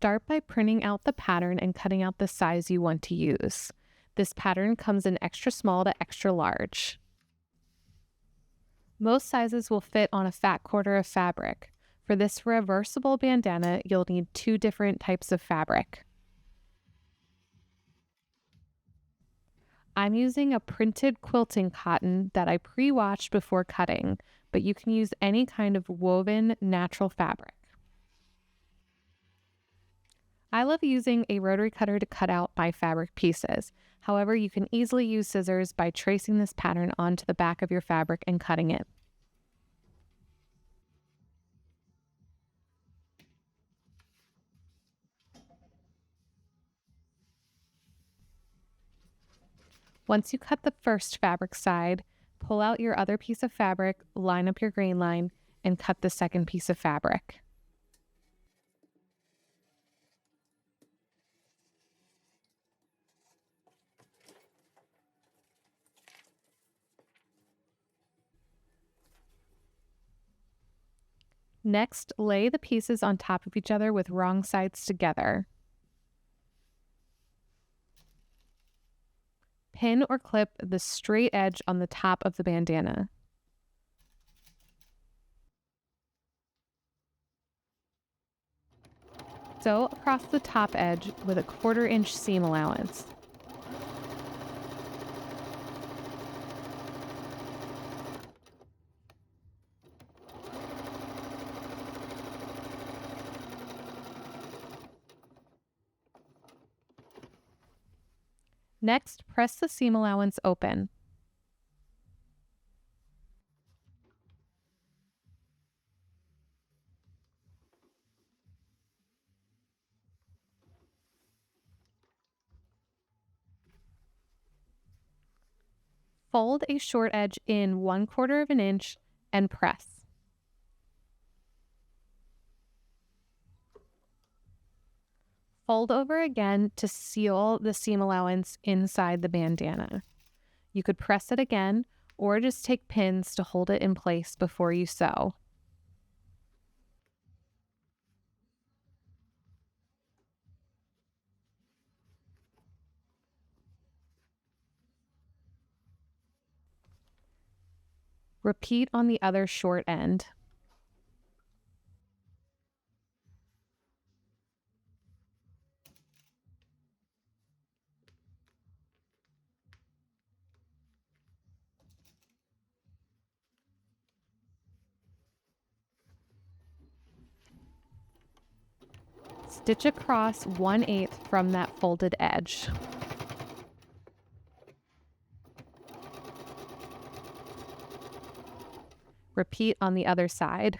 Start by printing out the pattern and cutting out the size you want to use. This pattern comes in extra small to extra large. Most sizes will fit on a fat quarter of fabric. For this reversible bandana, you'll need 2 different types of fabric. I'm using a printed quilting cotton that I pre-washed before cutting, but you can use any kind of woven natural fabric. I love using a rotary cutter to cut out my fabric pieces. However, you can easily use scissors by tracing this pattern onto the back of your fabric and cutting it. Once you cut the first fabric side, pull out your other piece of fabric, line up your grain line, and cut the second piece of fabric. Next, lay the pieces on top of each other with wrong sides together. Pin or clip the straight edge on the top of the bandana. Sew across the top edge with a 1/4 inch seam allowance. Next, press the seam allowance open. Fold a short edge in 1/4 of an inch and press. Fold over again to seal the seam allowance inside the bandana. You could press it again or just take pins to hold it in place before you sew. Repeat on the other short end. Stitch across 1/8 from that folded edge. Repeat on the other side.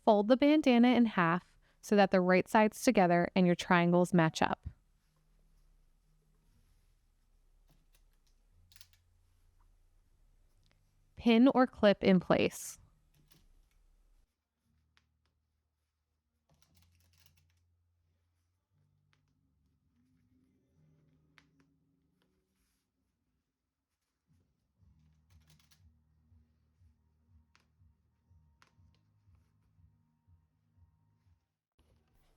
Fold the bandana in half so that the right sides together and your triangles match up. Pin or clip in place.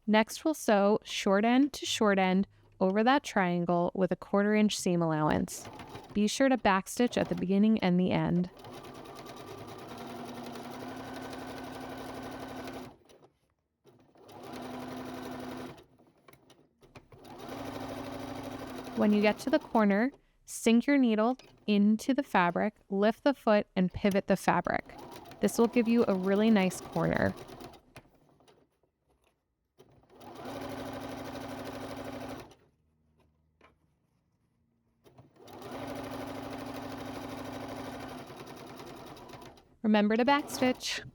Next, we'll sew short end to short end over that triangle with a 1/4 inch seam allowance. Be sure to backstitch at the beginning and the end. When you get to the corner, sink your needle into the fabric, lift the foot, and pivot the fabric. This will give you a really nice corner. Remember to backstitch.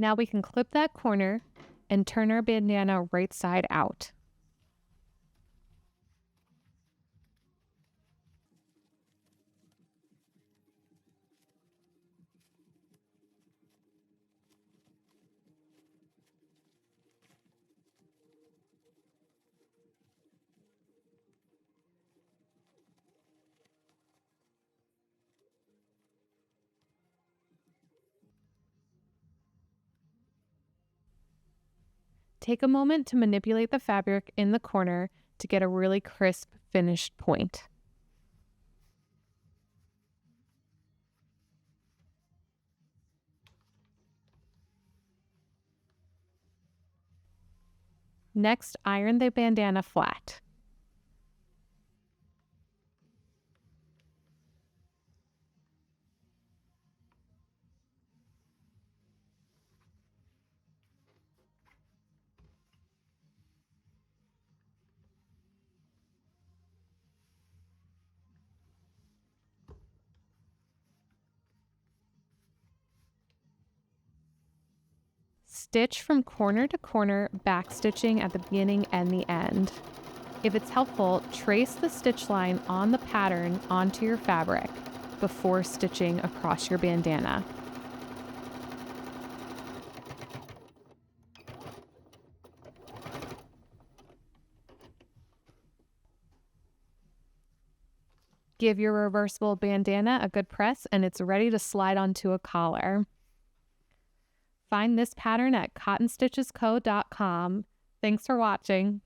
Now we can clip that corner and turn our bandana right side out. Take a moment to manipulate the fabric in the corner to get a really crisp finished point. Next, iron the bandana flat. Stitch from corner to corner, backstitching at the beginning and the end. If it's helpful, trace the stitch line on the pattern onto your fabric before stitching across your bandana. Give your reversible bandana a good press and it's ready to slide onto a collar. Find this pattern at cottonstitchesco.com. Thanks for watching.